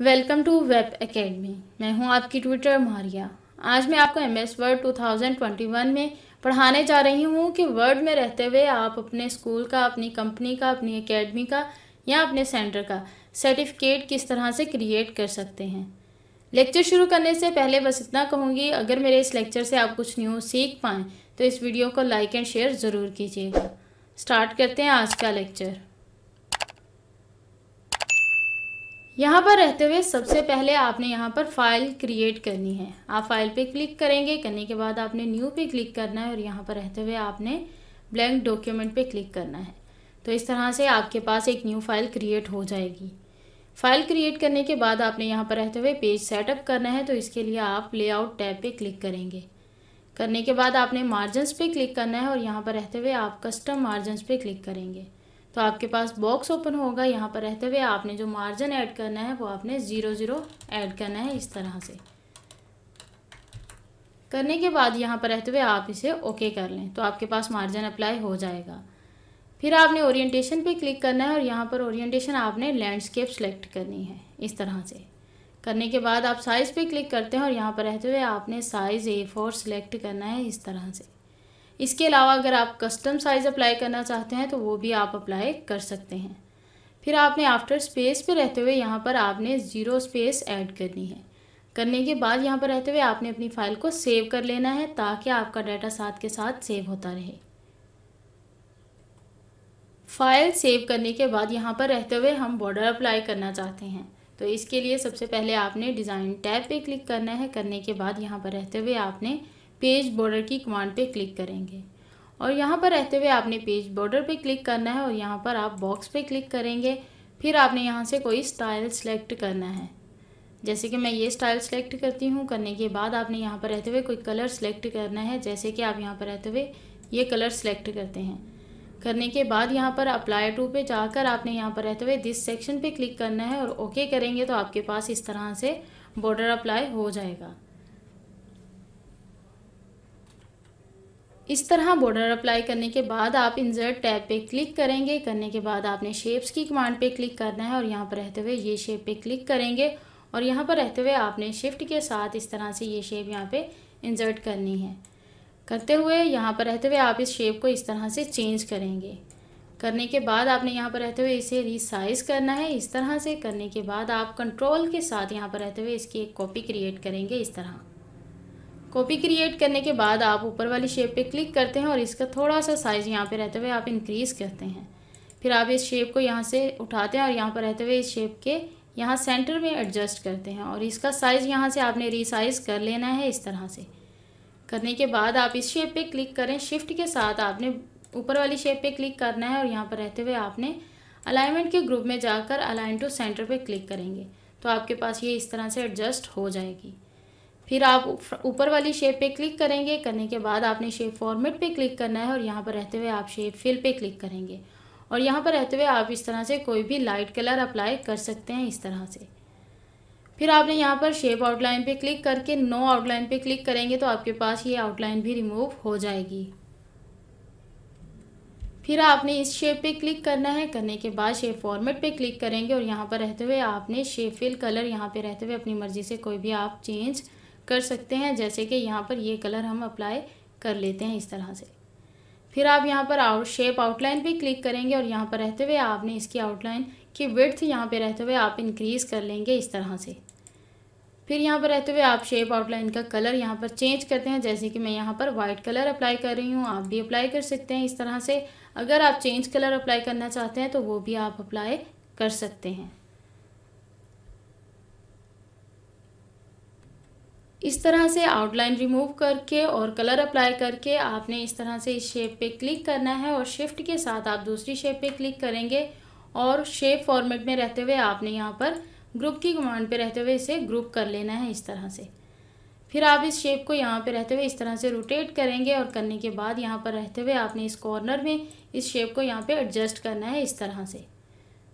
Welcome to web academy. मैं हूं आपकी ट्विटर मारिया। आज मैं आपको MS वर्ड 2021 में पढ़ाने जा रही हूं कि वर्ड में रहते हुए आप अपने स्कूल का, अपनी कंपनी का, अपनी एकेडमी का या अपने सेंटर का सर्टिफिकेट किस तरह से क्रिएट कर सकते हैं। लेक्चर शुरू करने से पहले बस इतना कहूँगी, अगर मेरे इस लेक्चर से आप कुछ न्यू सीख पाएँ तो इस वीडियो को लाइक एंड शेयर ज़रूर कीजिएगा। स्टार्ट करते हैं आज का लेक्चर। यहाँ पर रहते हुए सबसे पहले आपने यहाँ पर फाइल क्रिएट करनी है। आप फाइल पे क्लिक करेंगे, करने के बाद आपने न्यू पे क्लिक करना है और यहाँ पर रहते हुए आपने ब्लैंक डॉक्यूमेंट पे क्लिक करना है। तो इस तरह से आपके पास एक न्यू फाइल क्रिएट हो जाएगी। फाइल क्रिएट करने के बाद आपने यहाँ पर रहते हुए पेज सेटअप करना है, तो इसके लिए आप लेआउट टैब पे क्लिक करेंगे। करने के बाद आपने मार्जिन्स पे क्लिक करना है और यहाँ पर रहते हुए आप कस्टम मार्जिन्स पे क्लिक करेंगे तो आपके पास बॉक्स ओपन होगा। यहाँ पर रहते हुए आपने जो मार्जिन ऐड करना है वो आपने 0 ऐड करना है। इस तरह से करने के बाद यहाँ पर रहते हुए आप इसे ओके कर लें तो आपके पास मार्जिन अप्लाई हो जाएगा। फिर आपने ओरिएंटेशन पे क्लिक करना है और यहाँ पर ओरिएंटेशन आपने लैंडस्केप सेलेक्ट करनी है। इस तरह से करने के बाद आप साइज़ पे क्लिक करते हैं और यहाँ पर रहते हुए आपने साइज़ A4 सेलेक्ट करना है। इस तरह से इसके अलावा अगर आप कस्टम साइज़ अप्लाई करना चाहते हैं तो वो भी आप अप्लाई कर सकते हैं। फिर आपने आफ्टर स्पेस पे रहते हुए यहाँ पर आपने 0 स्पेस ऐड करनी है। करने के बाद यहाँ पर रहते हुए आपने अपनी फ़ाइल को सेव कर लेना है ताकि आपका डाटा साथ के साथ सेव होता रहे। फाइल सेव करने के बाद यहाँ पर रहते हुए हम बॉर्डर अप्लाई करना चाहते हैं तो इसके लिए सबसे पहले आपने डिज़ाइन टैब पे क्लिक करना है। करने के बाद यहाँ पर रहते हुए आपने पेज बॉर्डर की कमांड पे क्लिक करेंगे और यहाँ पर रहते हुए आपने पेज बॉर्डर पे क्लिक करना है और यहाँ पर आप बॉक्स पे क्लिक करेंगे। फिर आपने यहाँ से कोई स्टाइल सेलेक्ट करना है, जैसे कि मैं ये स्टाइल सेलेक्ट करती हूँ। करने के बाद आपने यहाँ पर रहते हुए कोई कलर सेलेक्ट करना है, जैसे कि आप यहाँ पर रहते हुए ये कलर सेलेक्ट करते हैं। करने के बाद यहाँ पर अप्लाई टू पे जाकर आपने यहाँ पर रहते हुए दिस सेक्शन पे क्लिक करना है और ओके करेंगे तो आपके पास इस तरह से बॉर्डर अप्लाई हो जाएगा। इस तरह बॉर्डर अप्लाई करने के बाद आप इंसर्ट टैब पे क्लिक करेंगे। करने के बाद आपने शेप्स की कमांड पे क्लिक करना है और यहाँ पर रहते हुए ये शेप पे क्लिक करेंगे और यहाँ पर रहते हुए आपने शिफ्ट के साथ इस तरह से ये शेप यहाँ पे इंसर्ट करनी है। करते हुए यहाँ पर रहते हुए आप इस शेप को इस तरह से चेंज करेंगे। करने के बाद आपने यहाँ पर रहते हुए इसे रीसाइज करना है। इस तरह से करने के बाद आप कंट्रोल के साथ यहाँ पर रहते हुए इसकी एक कॉपी क्रिएट करेंगे। इस तरह कॉपी क्रिएट करने के बाद आप ऊपर वाली शेप पे क्लिक करते हैं और इसका थोड़ा सा साइज़ यहाँ पे रहते हुए आप इंक्रीज़ करते हैं। फिर आप इस शेप को यहाँ से उठाते हैं और यहाँ पर रहते हुए इस शेप के यहाँ सेंटर में एडजस्ट करते हैं और इसका साइज़ यहाँ से आपने रीसाइज कर लेना है। इस तरह से करने के बाद आप इस शेप पे क्लिक करें। शिफ्ट के साथ आपने ऊपर वाली शेप पे क्लिक करना है और यहाँ पर रहते हुए आपने अलाइनमेंट के ग्रुप में जाकर अलाइन टू सेंटर पे क्लिक करेंगे तो आपके पास ये इस तरह से एडजस्ट हो जाएगी। फिर आप ऊपर वाली शेप पे क्लिक करेंगे। करने के बाद आपने शेप फॉर्मेट पे क्लिक करना है और यहाँ पर रहते हुए आप शेप फिल पे क्लिक करेंगे और यहाँ पर रहते हुए आप इस तरह से कोई भी लाइट कलर अप्लाई कर सकते हैं। इस तरह से फिर आपने यहाँ पर शेप आउटलाइन पे क्लिक करके नो आउटलाइन पे क्लिक करेंगे तो आपके पास ये आउटलाइन भी रिमूव हो जाएगी। फिर आपने इस शेप पे क्लिक करना है। करने के बाद शेप फॉर्मेट पे क्लिक करेंगे और यहाँ पर रहते हुए आपने शेप फिल कलर यहाँ पे रहते हुए अपनी मर्ज़ी से कोई भी आप चेंज कर सकते हैं, जैसे कि यहाँ पर ये कलर हम अप्लाई कर लेते हैं। इस तरह से फिर आप यहाँ पर शेप आउटलाइन पे क्लिक करेंगे और यहाँ पर रहते हुए आपने इसकी आउटलाइन की विड्थ यहाँ पे रहते हुए आप इंक्रीज़ कर लेंगे। इस तरह से फिर यहाँ पर रहते हुए आप शेप आउटलाइन का कलर यहाँ पर चेंज करते हैं, जैसे कि मैं यहाँ पर वाइट कलर अप्लाई कर रही हूँ। आप भी अप्लाई कर सकते हैं। इस तरह से अगर आप चेंज कलर अप्लाई करना चाहते हैं तो वो भी आप अप्लाई कर सकते हैं। इस तरह से आउटलाइन रिमूव करके और कलर अप्लाई करके आपने इस तरह से इस शेप पे क्लिक करना है और शिफ्ट के साथ आप दूसरी शेप पे क्लिक करेंगे और शेप फॉर्मेट में रहते हुए आपने यहाँ पर ग्रुप की कमांड पे रहते हुए इसे ग्रुप कर लेना है। इस तरह से फिर आप इस शेप को यहाँ पे रहते हुए इस तरह से रोटेट करेंगे और करने के बाद यहाँ पर रहते हुए आपने इस कॉर्नर में इस शेप को यहाँ पे एडजस्ट करना है। इस तरह से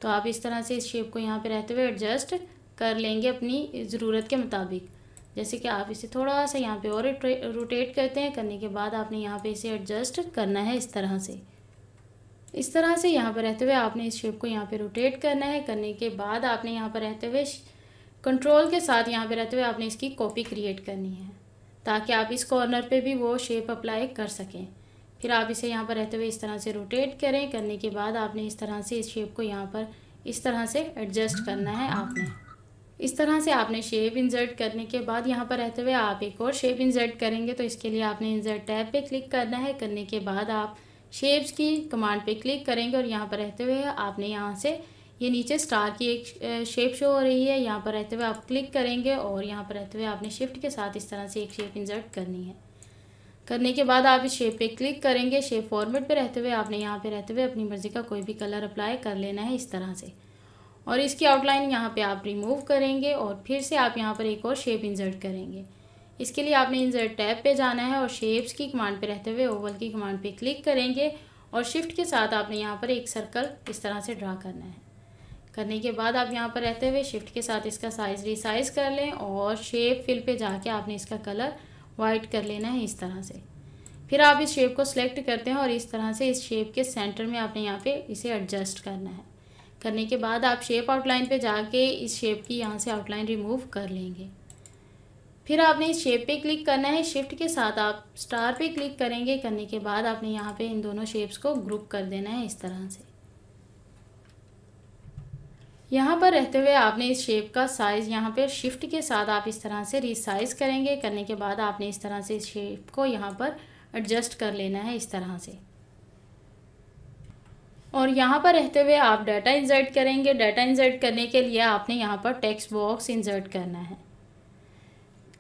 तो आप इस तरह से इस शेप को यहाँ पे रहते हुए एडजस्ट कर लेंगे अपनी ज़रूरत के मुताबिक, जैसे कि आप इसे थोड़ा सा यहाँ पे और रोटेट करते हैं। करने के बाद आपने यहाँ पे इसे एडजस्ट करना है। इस तरह से यहाँ पर रहते हुए आपने इस शेप को यहाँ पे रोटेट करना है। करने के बाद आपने यहाँ पर रहते हुए कंट्रोल के साथ यहाँ पे रहते हुए आपने इसकी कॉपी क्रिएट करनी है ताकि आप इस कॉर्नर पे भी वो शेप अप्लाई कर सकें। फिर आप इसे यहाँ पर रहते हुए इस तरह से रोटेट करें। करने के बाद आपने इस तरह से इस शेप को यहाँ पर इस तरह से एडजस्ट करना है। आपने इस तरह से आपने शेप इंसर्ट करने के बाद यहाँ पर रहते हुए आप एक और शेप इंसर्ट करेंगे, तो इसके लिए आपने इंसर्ट टैब पे क्लिक करना है। करने के बाद आप शेप्स की कमांड पे क्लिक करेंगे और यहाँ पर रहते हुए आपने यहाँ से ये नीचे स्टार की एक शेप शो हो रही है, यहाँ पर रहते हुए आप क्लिक करेंगे और यहाँ पर रहते हुए आपने शिफ्ट के साथ इस तरह से एक शेप इंसर्ट करनी है। करने के बाद आप इस शेप पे क्लिक करेंगे। शेप फॉर्मेट पे रहते हुए आपने यहाँ पे रहते हुए अपनी मर्ज़ी का कोई भी कलर अप्लाई कर लेना है इस तरह से, और इसकी आउटलाइन यहाँ पे आप रिमूव करेंगे और फिर से आप यहाँ पर एक और शेप इंसर्ट करेंगे। इसके लिए आपने इंसर्ट टैब पे जाना है और शेप्स की कमांड पे रहते हुए ओवल की कमांड पे क्लिक करेंगे और शिफ्ट के साथ आपने यहाँ पर एक सर्कल इस तरह से ड्रा करना है। करने के बाद आप यहाँ पर रहते हुए शिफ्ट के साथ इसका साइज़ रिसाइज कर लें और शेप फिल पे जाके आपने इसका कलर वाइट कर लेना है इस तरह से। फिर आप इस शेप को सिलेक्ट करते हैं और इस तरह से इस शेप के सेंटर में आपने यहाँ पे इसे एडजस्ट करना है। करने के बाद आप शेप आउटलाइन पे जाके इस शेप की यहाँ से आउटलाइन रिमूव कर लेंगे। फिर आपने इस शेप पे क्लिक करना है। शिफ्ट के साथ आप स्टार पे क्लिक करेंगे। करने के बाद आपने यहाँ पे इन दोनों शेप्स को ग्रुप कर देना है इस तरह से। यहाँ पर रहते हुए आपने इस शेप का साइज़ यहाँ पे शिफ्ट के साथ आप इस तरह से रिसाइज करेंगे। करने के बाद आपने इस तरह से इस शेप को यहाँ पर एडजस्ट कर लेना है इस तरह से। और यहाँ पर रहते हुए आप डाटा इंसर्ट करेंगे। डाटा इंसर्ट करने के लिए आपने यहाँ पर टेक्स्ट बॉक्स इंसर्ट करना है।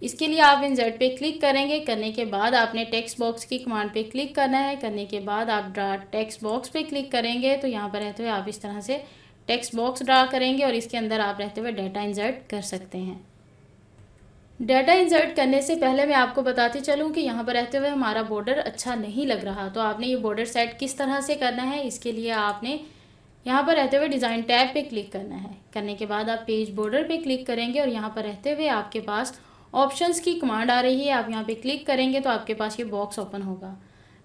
इसके लिए आप इंसर्ट पे क्लिक करेंगे। करने के बाद आपने टेक्स्ट बॉक्स की कमांड पे क्लिक करना है। करने के बाद आप ड्रा टेक्स्ट बॉक्स पे क्लिक करेंगे तो यहाँ पर रहते हुए आप इस तरह से टेक्स्ट बॉक्स ड्रा करेंगे और इसके अंदर आप रहते हुए डाटा इंसर्ट कर सकते हैं। डाटा इंसर्ट करने से पहले मैं आपको बताती चलूँ कि यहाँ पर रहते हुए हमारा बॉर्डर अच्छा नहीं लग रहा, तो आपने ये बॉर्डर सेट किस तरह से करना है। इसके लिए आपने यहाँ पर रहते हुए डिज़ाइन टैब पे क्लिक करना है। करने के बाद आप पेज बॉर्डर पे क्लिक करेंगे और यहाँ पर रहते हुए आपके पास ऑप्शंस की कमांड आ रही है। आप यहाँ पे क्लिक करेंगे तो आपके पास ये बॉक्स ओपन होगा।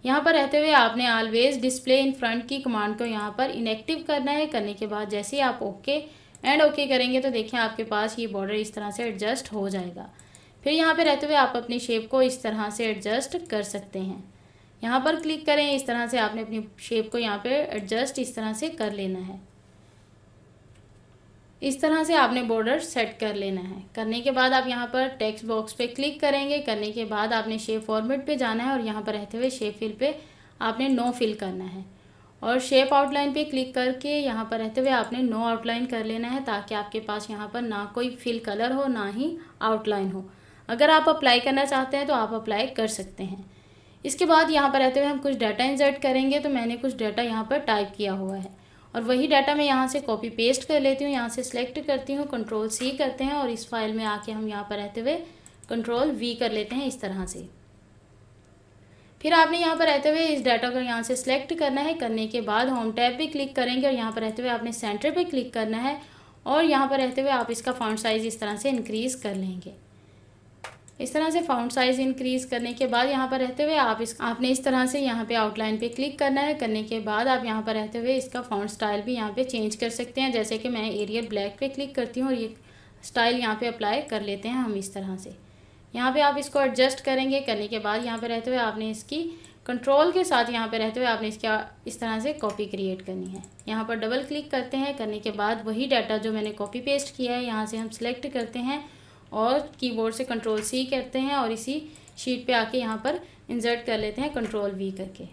यहाँ पर रहते हुए आपने ऑलवेज डिस्प्ले इन फ्रंट की कमांड को यहाँ पर इनएक्टिव करना है। करने के बाद जैसे ही आप ओके करेंगे तो देखिए आपके पास ये बॉर्डर इस तरह से एडजस्ट हो जाएगा। फिर यहाँ पे रहते हुए आप अपनी शेप को इस तरह से एडजस्ट कर सकते हैं। यहाँ पर क्लिक करें। इस तरह से आपने अपनी शेप को यहाँ पे एडजस्ट इस तरह से कर लेना है। इस तरह से आपने बॉर्डर सेट कर लेना है। करने के बाद आप यहाँ पर टेक्स्ट बॉक्स पे क्लिक करेंगे। करने के बाद आपने शेप फॉर्मेट पे जाना है और यहाँ पर रहते हुए शेप फिल पे आपने नो फिल करना है और शेप आउटलाइन पे क्लिक करके यहाँ पर रहते हुए आपने नो आउटलाइन कर लेना है ताकि आपके पास यहाँ पर ना कोई फिल कलर हो ना ही आउटलाइन हो। अगर आप अप्लाई करना चाहते हैं तो आप अप्लाई कर सकते हैं। इसके बाद यहाँ पर रहते हुए हम कुछ डाटा इंसर्ट करेंगे, तो मैंने कुछ डाटा यहाँ पर टाइप किया हुआ है और वही डाटा मैं यहाँ से कॉपी पेस्ट कर लेती हूँ। यहाँ से सिलेक्ट करती हूँ, कंट्रोल-C करते हैं और इस फाइल में आके हम यहाँ पर रहते हुए कंट्रोल-V कर लेते हैं इस तरह से। फिर आपने यहाँ पर रहते हुए इस डाटा को यहाँ से सिलेक्ट करना है। करने के बाद होम टैब पे क्लिक करेंगे और यहाँ पर रहते हुए आपने सेंटर पे क्लिक करना है और यहाँ पर रहते हुए आप इसका फॉन्ट साइज़ इस तरह से इंक्रीज़ कर लेंगे। इस तरह से फॉन्ट साइज़ इंक्रीज़ करने के बाद यहाँ पर रहते हुए आपने इस तरह से यहाँ पे आउटलाइन पे क्लिक करना है। करने के बाद आप यहाँ पर रहते हुए इसका फॉन्ट स्टाइल भी यहाँ पे चेंज कर सकते हैं। जैसे कि मैं एरियल ब्लैक पे क्लिक करती हूँ और ये स्टाइल यहाँ पे अप्लाई कर लेते हैं हम इस तरह से। यहाँ पे आप इसको एडजस्ट करेंगे। करने के बाद यहाँ पे रहते हुए आपने इसकी कंट्रोल के साथ यहाँ पे रहते हुए आपने इसका इस तरह से कॉपी क्रिएट करनी है। यहाँ पर डबल क्लिक करते हैं। करने के बाद वही डाटा जो मैंने कॉपी पेस्ट किया है यहाँ से हम सिलेक्ट करते हैं और कीबोर्ड से कंट्रोल-C करते हैं और इसी शीट पे आके यहाँ पर इंसर्ट कर लेते हैं कंट्रोल-V करके।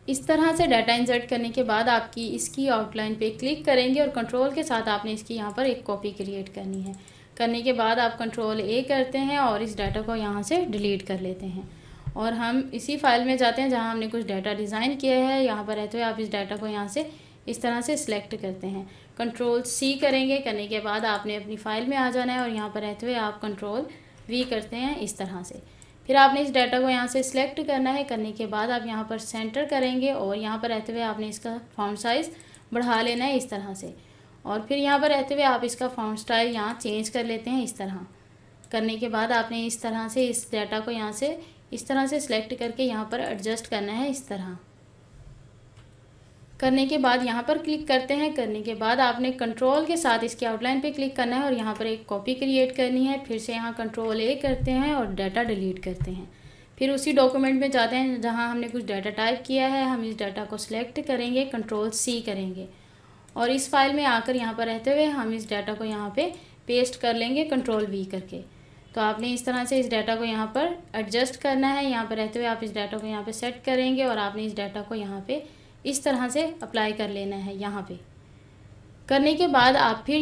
इस तरह से डाटा इंसर्ट करने के बाद आपकी इसकी आउटलाइन पे क्लिक करेंगे और कंट्रोल के साथ आपने इसकी यहाँ पर एक कॉपी क्रिएट करनी है। करने के बाद आप कंट्रोल-A करते हैं और इस डाटा को यहाँ से डिलीट कर लेते हैं और हम इसी फाइल में जाते हैं जहाँ हमने कुछ डाटा डिज़ाइन किया है। यहाँ पर रहते हुए आप इस डाटा को यहाँ से इस तरह से सिलेक्ट करते हैं, कंट्रोल-C करेंगे। करने के बाद आपने अपनी फ़ाइल में आ जाना है और यहाँ पर रहते हुए आप कंट्रोल-V करते हैं इस तरह से। फिर आपने इस डाटा को यहाँ से सिलेक्ट करना है। करने के बाद आप यहाँ पर सेंटर करेंगे और यहाँ पर रहते हुए आपने इसका फॉन्ट साइज़ बढ़ा लेना है इस तरह से और फिर यहाँ पर रहते हुए आप इसका फॉन्ट स्टाइल यहाँ चेंज कर लेते हैं इस तरह। करने के बाद आपने इस तरह से इस डाटा को यहाँ से इस तरह से सिलेक्ट करके यहाँ पर एडजस्ट करना है इस तरह। करने के बाद यहाँ पर क्लिक करते हैं। करने के बाद आपने कंट्रोल के साथ इसकी आउटलाइन पे क्लिक करना है और यहाँ पर एक कॉपी क्रिएट करनी है। फिर से यहाँ कंट्रोल ए करते हैं और डाटा डिलीट करते हैं। फिर उसी डॉक्यूमेंट में जाते हैं जहाँ हमने कुछ डाटा टाइप किया है। हम इस डाटा को सिलेक्ट करेंगे, कंट्रोल सी करेंगे और इस फाइल में आकर यहाँ पर रहते हुए हम इस डाटा को यहाँ पे पेस्ट कर लेंगे, कंट्रोल वी करके। तो आपने इस तरह से इस डाटा को यहाँ पर एडजस्ट करना है। यहाँ पर रहते हुए आप इस डाटा को यहाँ पे सेट करेंगे और आपने इस डाटा को यहाँ पे इस तरह से अप्लाई कर लेना है। यहाँ पे करने के बाद आप फिर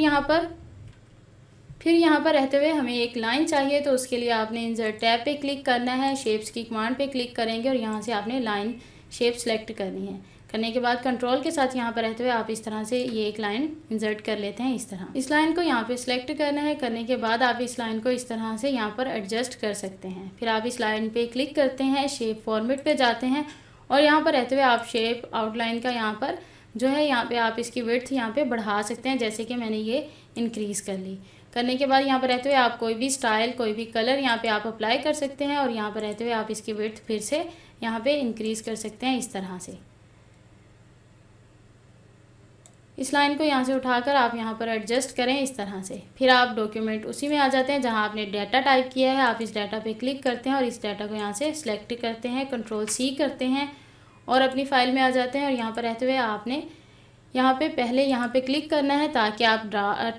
यहाँ पर रहते हुए हमें एक लाइन चाहिए, तो उसके लिए आपने इंसर्ट टैब पे क्लिक करना है, शेप्स की कमांड पे क्लिक करेंगे और यहाँ से आपने लाइन शेप सेलेक्ट करनी है। करने के बाद कंट्रोल के साथ यहाँ पर रहते हुए आप इस तरह से ये एक लाइन इंसर्ट कर लेते हैं। इस तरह इस लाइन को यहाँ पे सिलेक्ट करना है। करने के बाद आप इस लाइन को इस तरह से यहाँ पर एडजस्ट कर सकते हैं। फिर आप इस लाइन पे क्लिक करते हैं, शेप फॉर्मेट पे जाते हैं और यहाँ पर रहते हुए आप शेप आउटलाइन का यहाँ पर जो है यहाँ पे आप इसकी विड्थ यहाँ पे बढ़ा सकते हैं, जैसे कि मैंने ये इंक्रीज़ कर ली। करने के बाद यहाँ पर रहते हुए आप कोई भी स्टाइल, कोई भी कलर यहाँ पे आप अप्लाई कर सकते हैं और यहाँ पर रहते हुए आप इसकी विड्थ फिर से यहाँ पे इंक्रीज़ कर सकते हैं। इस तरह से इस लाइन को यहाँ से उठाकर आप यहाँ पर एडजस्ट करें इस तरह से। फिर आप डॉक्यूमेंट उसी में आ जाते हैं जहाँ आपने डाटा टाइप किया है। आप इस डाटा पे क्लिक करते हैं और इस डाटा को यहाँ से सिलेक्ट करते हैं, कंट्रोल सी करते हैं और अपनी फ़ाइल में आ जाते हैं। और यहाँ पर रहते हुए आपने यहाँ पे पहले यहाँ पे क्लिक करना है ताकि आप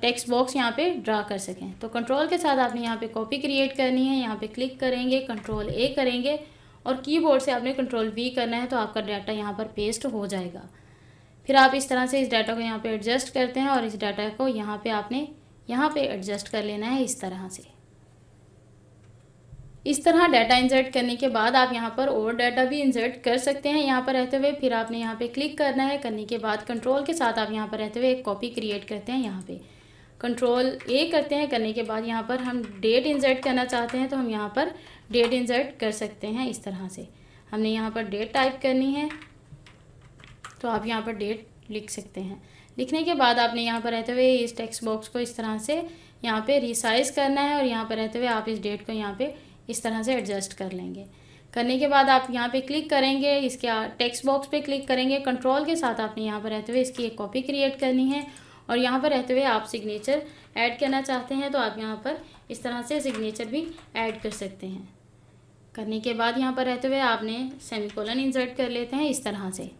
टेक्स्ट बॉक्स यहाँ पे ड्रा कर सकें। तो कंट्रोल के साथ आपने यहाँ पे कॉपी क्रिएट करनी है। यहाँ पे क्लिक करेंगे, कंट्रोल ए करेंगे और कीबोर्ड से आपने कंट्रोल वी करना है, तो आपका डाटा यहाँ पर पेस्ट हो जाएगा। फिर आप इस तरह से इस डाटा को यहाँ पे एडजस्ट करते हैं और इस डाटा को यहाँ पे आपने यहाँ पे एडजस्ट कर लेना है इस तरह से। इस तरह डाटा इंसर्ट करने के बाद आप यहाँ पर और डाटा भी इंसर्ट कर सकते हैं यहाँ पर रहते हुए। फिर आपने यहाँ पे क्लिक करना है। करने के बाद कंट्रोल के साथ आप यहाँ पर रहते हुए एक कॉपी क्रिएट करते हैं। यहाँ पे कंट्रोल ए करते हैं। करने के बाद यहाँ पर हम डेट इंसर्ट करना चाहते हैं, तो हम यहाँ पर डेट इंसर्ट कर सकते हैं। इस तरह से हमने यहाँ पर डेट टाइप करनी है, तो आप यहाँ पर डेट लिख सकते हैं। लिखने के बाद आपने यहाँ पर रहते हुए इस टेक्स्ट बॉक्स को इस तरह से यहाँ पे रिसाइज करना है और यहाँ पर रहते हुए आप इस डेट को यहाँ पे इस तरह से एडजस्ट कर लेंगे। करने के बाद आप यहाँ पे क्लिक करेंगे, इसके टेक्स्ट बॉक्स पे क्लिक करेंगे, कंट्रोल के साथ आपने यहाँ पर रहते हुए इसकी एक कॉपी क्रिएट करनी है और यहाँ पर रहते हुए आप सिग्नेचर ऐड करना चाहते हैं, तो आप यहाँ पर इस तरह से सिग्नेचर भी ऐड कर सकते हैं। करने के बाद यहाँ पर रहते हुए आपने सेमीकोलन इंसर्ट कर लेते हैं इस तरह से।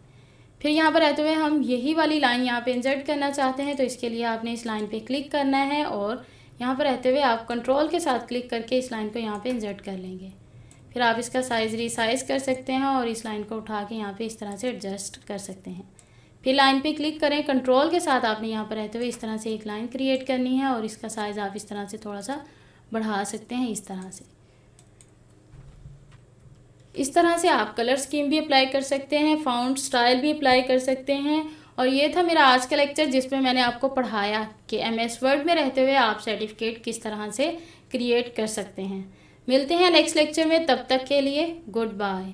फिर यहाँ पर रहते हुए हम यही वाली लाइन यहाँ पे इंसर्ट करना चाहते हैं, तो इसके लिए आपने इस लाइन पे क्लिक करना है और यहाँ पर रहते हुए आप कंट्रोल के साथ क्लिक करके इस लाइन को यहाँ पे इंसर्ट कर लेंगे। फिर आप इसका साइज़ रिसाइज कर सकते हैं और इस लाइन को उठा के यहाँ पे इस तरह से एडजस्ट कर सकते हैं। फिर लाइन पे क्लिक करें, कंट्रोल के साथ आपने यहाँ पर रहते हुए इस तरह से एक लाइन क्रिएट करनी है और इसका साइज़ आप इस तरह से थोड़ा सा बढ़ा सकते हैं इस तरह से। इस तरह से आप कलर स्कीम भी अप्लाई कर सकते हैं, फ़ॉन्ट स्टाइल भी अप्लाई कर सकते हैं। और ये था मेरा आज का लेक्चर जिसमें मैंने आपको पढ़ाया कि MS वर्ड में रहते हुए आप सर्टिफिकेट किस तरह से क्रिएट कर सकते हैं। मिलते हैं नेक्स्ट लेक्चर में, तब तक के लिए गुड बाय।